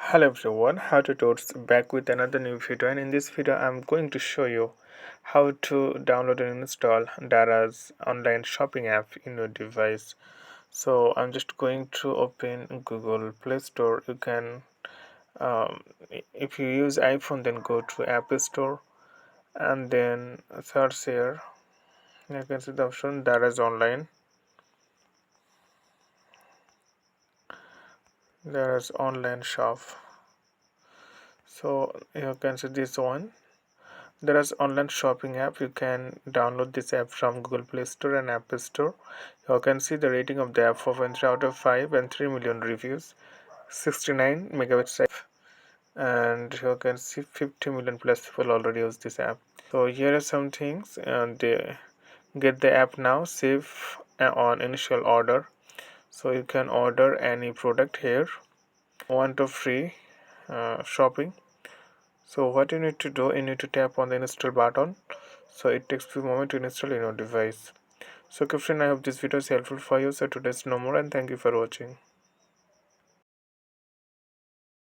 Hello everyone, how to totes back with another new video, and in this video I'm going to show you how to download and install Daraz online shopping app in your device. So I'm just going to open Google Play Store. You can if you use iPhone, then go to App Store and then search here. You can see the option Daraz online. Daraz online shop. So you can see this one. There is online shopping app. You can download this app from Google Play Store and App Store. You can see the rating of the app 4.3 out of 5 and 3 million reviews, 69 megabytes of, and you can see 50 million plus people already use this app. So here are some things, and they get the app now. Save on initial order. So you can order any product here. Want to free shopping. So what you need to do, you need to tap on the install button. So it takes few moments to install in your device. So friend, I hope this video is helpful for you. So today's no more, and thank you for watching.